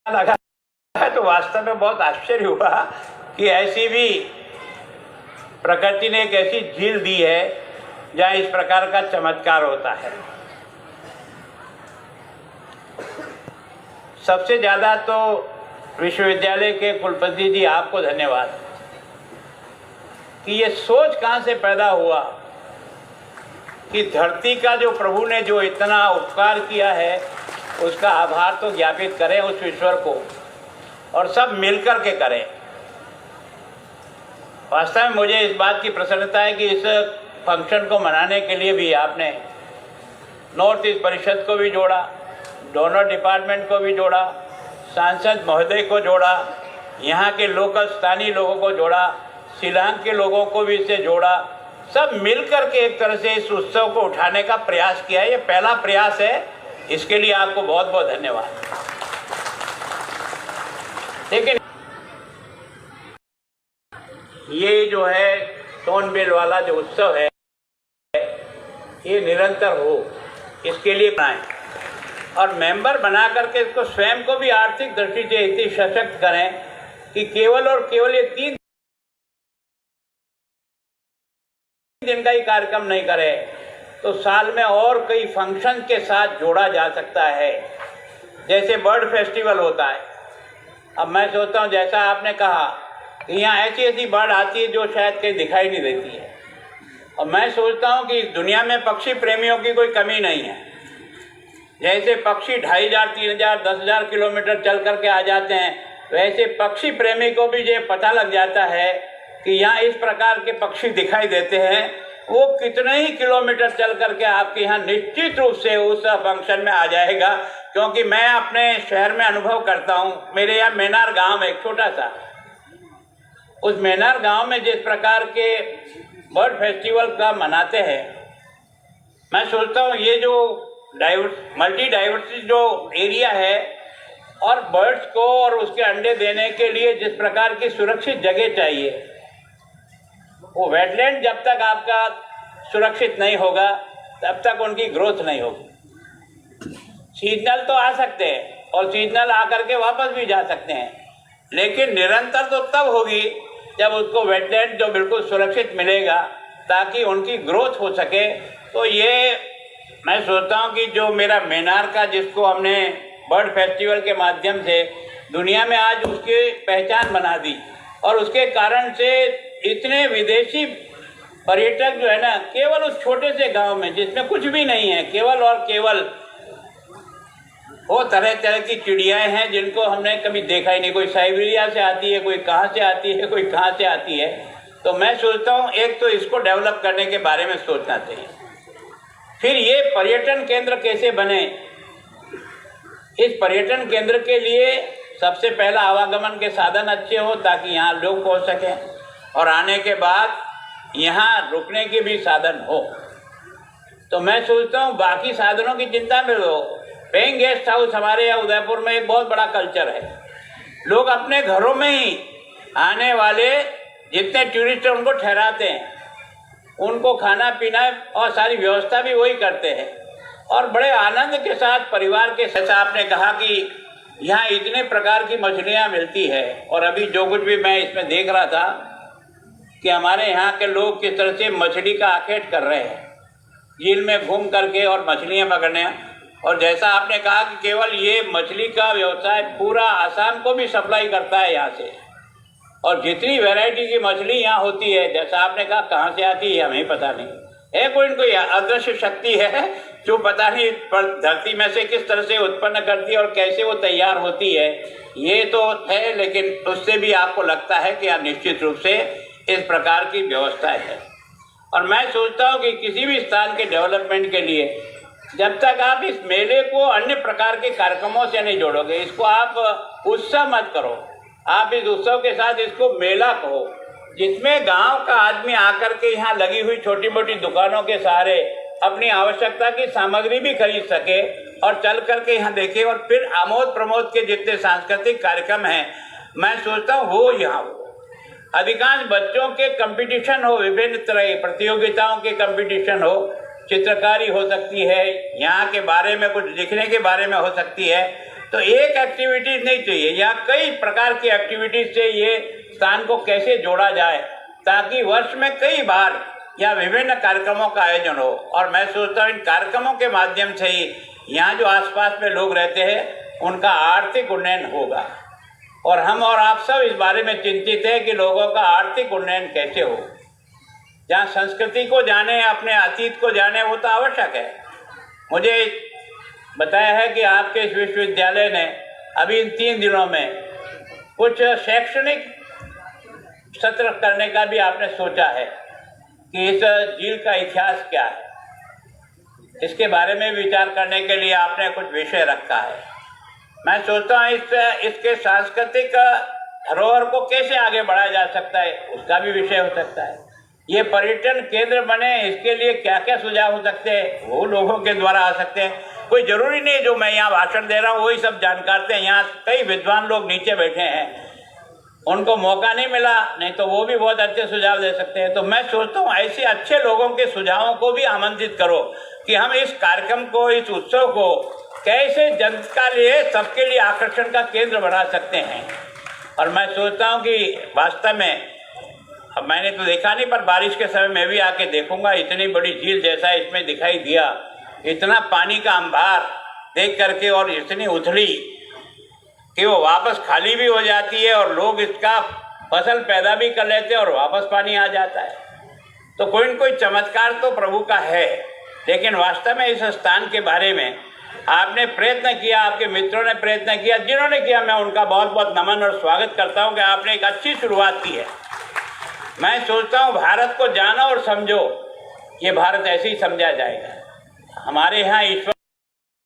लगा तो वास्तव में बहुत आश्चर्य हुआ कि ऐसी भी प्रकृति ने एक ऐसी झील दी है जहाँ इस प्रकार का चमत्कार होता है। सबसे ज़्यादा तो विश्वविद्यालय के कुलपति जी आपको धन्यवाद कि ये सोच कहाँ से पैदा हुआ कि धरती का जो प्रभु ने जो इतना उपकार किया है उसका आभार तो ज्ञापित करें उस ईश्वर को और सब मिलकर के करें। वास्तव में मुझे इस बात की प्रसन्नता है कि इस फंक्शन को मनाने के लिए भी आपने नॉर्थ ईस्ट परिषद को भी जोड़ा, डोनर डिपार्टमेंट को भी जोड़ा, सांसद महोदय को जोड़ा, यहाँ के लोकल स्थानीय लोगों को जोड़ा, शिलांग के लोगों को भी इससे जोड़ा। सब मिलकर के एक तरह से इस उत्सव को उठाने का प्रयास किया है। ये पहला प्रयास है, इसके लिए आपको बहुत बहुत धन्यवाद। लेकिन ये जो है सोनबिल वाला जो उत्सव है ये निरंतर हो, इसके लिए बनाएं और मेंबर बना करके इसको स्वयं को भी आर्थिक दृष्टि से इतनी सशक्त करें कि केवल और केवल ये 3 दिन का ही कार्यक्रम नहीं करें तो साल में और कई फंक्शन के साथ जोड़ा जा सकता है। जैसे बर्ड फेस्टिवल होता है, अब मैं सोचता हूँ जैसा आपने कहा कि यहाँ ऐसी ऐसी बर्ड आती है जो शायद कहीं दिखाई नहीं देती है, और मैं सोचता हूँ कि इस दुनिया में पक्षी प्रेमियों की कोई कमी नहीं है। जैसे पक्षी 2500, 3000, 10,000 किलोमीटर चल करके आ जाते हैं, वैसे पक्षी प्रेमी को भी ये पता लग जाता है कि यहाँ इस प्रकार के पक्षी दिखाई देते हैं। वो कितने ही किलोमीटर चल करके आपके यहाँ निश्चित रूप से उस फंक्शन में आ जाएगा, क्योंकि मैं अपने शहर में अनुभव करता हूँ। मेरे यहाँ मेनार गांव है एक छोटा सा, उस मेनार गांव में जिस प्रकार के बर्ड फेस्टिवल का मनाते हैं, मैं सोचता हूँ ये जो मल्टी डाइवर्सिटी जो एरिया है और बर्ड्स को और उसके अंडे देने के लिए जिस प्रकार की सुरक्षित जगह चाहिए, वो वेटलैंड जब तक आपका सुरक्षित नहीं होगा तब तक उनकी ग्रोथ नहीं होगी। सीजनल तो आ सकते हैं और सीजनल आकर के वापस भी जा सकते हैं, लेकिन निरंतर तो तब होगी जब उसको वेटलैंड जो बिल्कुल सुरक्षित मिलेगा ताकि उनकी ग्रोथ हो सके। तो ये मैं सोचता हूँ कि जो मेरा मेनार का जिसको हमने बर्ड फेस्टिवल के माध्यम से दुनिया में आज उसकी पहचान बना दी, और उसके कारण से इतने विदेशी पर्यटक जो है ना, केवल उस छोटे से गांव में जिसमें कुछ भी नहीं है, केवल और केवल वो तरह तरह की चिड़ियाएं हैं जिनको हमने कभी देखा ही नहीं। कोई साइबेरिया से आती है, कोई कहाँ से आती है, कोई कहाँ से आती है। तो मैं सोचता हूँ एक तो इसको डेवलप करने के बारे में सोचना चाहिए। फिर ये पर्यटन केंद्र कैसे बने, इस पर्यटन केंद्र के लिए सबसे पहला आवागमन के साधन अच्छे हो ताकि यहाँ लोग पहुँच सकें, और आने के बाद यहाँ रुकने के भी साधन हो। तो मैं सोचता हूँ बाकी साधनों की चिंता में लो। पेइंग गेस्ट हाउस हमारे यहाँ उदयपुर में एक बहुत बड़ा कल्चर है। लोग अपने घरों में ही आने वाले जितने टूरिस्ट हैं उनको ठहराते हैं, उनको खाना पीना और सारी व्यवस्था भी वही करते हैं, और बड़े आनंद के साथ परिवार के साथ। आपने कहा कि यहाँ इतने प्रकार की मछलियाँ मिलती है, और अभी जो कुछ भी मैं इसमें देख रहा था कि हमारे यहाँ के लोग किस तरह से मछली का आखेट कर रहे हैं, झील में घूम करके और मछलियाँ पकड़ने। और जैसा आपने कहा कि केवल ये मछली का व्यवसाय पूरा आसाम को भी सप्लाई करता है यहाँ से, और जितनी वैरायटी की मछली यहाँ होती है, जैसा आपने कहा कहाँ से आती है हमें पता नहीं है, कोई अदृश्य शक्ति है जो पता नहीं पर धरती में से किस तरह से उत्पन्न करती है और कैसे वो तैयार होती है, ये तो है। लेकिन उससे भी आपको लगता है कि आप निश्चित रूप से इस प्रकार की व्यवस्था है। और मैं सोचता हूँ कि किसी भी स्थान के डेवलपमेंट के लिए जब तक आप इस मेले को अन्य प्रकार के कार्यक्रमों से नहीं जोड़ोगे, इसको आप उत्सव मत करो, आप इस उत्सव के साथ इसको मेला कहो, जिसमें गांव का आदमी आकर के यहाँ लगी हुई छोटी मोटी दुकानों के सहारे अपनी आवश्यकता की सामग्री भी खरीद सके और चल करके यहाँ देखे। और फिर आमोद प्रमोद के जितने सांस्कृतिक कार्यक्रम हैं, मैं सोचता हूँ वो यहाँ हो। अधिकांश बच्चों के कंपटीशन हो, विभिन्न तरह की प्रतियोगिताओं के कंपटीशन हो, चित्रकारी हो सकती है, यहाँ के बारे में कुछ लिखने के बारे में हो सकती है। तो एक एक्टिविटीज नहीं चाहिए, यहाँ कई प्रकार की एक्टिविटीज से ये स्थान को कैसे जोड़ा जाए ताकि वर्ष में कई बार या विभिन्न कार्यक्रमों का आयोजन हो। और मैं सोचता हूँ इन कार्यक्रमों के माध्यम से ही यहाँ जो आसपास में लोग रहते हैं उनका आर्थिक उन्नयन होगा। और हम और आप सब इस बारे में चिंतित हैं कि लोगों का आर्थिक उन्नयन कैसे हो। जहाँ संस्कृति को जाने, अपने अतीत को जाने, वो तो आवश्यक है। मुझे बताया है कि आपके इस विश्वविद्यालय ने अभी इन 3 दिनों में कुछ शैक्षणिक सत्र करने का भी आपने सोचा है कि इस झील का इतिहास क्या है, इसके बारे में विचार करने के लिए आपने कुछ विषय रखा है। मैं सोचता हूँ इसके सांस्कृतिक धरोहर को कैसे आगे बढ़ाया जा सकता है, उसका भी विषय हो सकता है। ये पर्यटन केंद्र बने, इसके लिए क्या क्या सुझाव हो सकते हैं, वो लोगों के द्वारा आ सकते हैं। कोई जरूरी नहीं जो मैं यहाँ भाषण दे रहा हूँ वही सब जानकार थे। यहाँ कई विद्वान लोग नीचे बैठे हैं, उनको मौका नहीं मिला, नहीं तो वो भी बहुत अच्छे सुझाव दे सकते हैं। तो मैं सोचता हूँ ऐसे अच्छे लोगों के सुझावों को भी आमंत्रित करो कि हम इस कार्यक्रम को, इस उत्सव को कैसे जनता के लिए, सबके लिए आकर्षण का केंद्र बना सकते हैं। और मैं सोचता हूँ कि वास्तव में, अब मैंने तो देखा नहीं, पर बारिश के समय मैं भी आके देखूंगा। इतनी बड़ी झील जैसा इसमें दिखाई दिया, इतना पानी का अंबार देख करके और इतनी उथली कि वो वापस खाली भी हो जाती है और लोग इसका फसल पैदा भी कर लेते हैं और वापस पानी आ जाता है। तो कोई न कोई चमत्कार तो प्रभु का है। लेकिन वास्तव में इस स्थान के बारे में आपने प्रयत्न किया, आपके मित्रों ने प्रयत्न किया, जिन्होंने किया मैं उनका बहुत बहुत नमन और स्वागत करता हूँ कि आपने एक अच्छी शुरुआत की है। मैं सोचता हूँ भारत को जानो और समझो, ये भारत ऐसे ही समझा जाएगा। हमारे यहाँ ईश्वर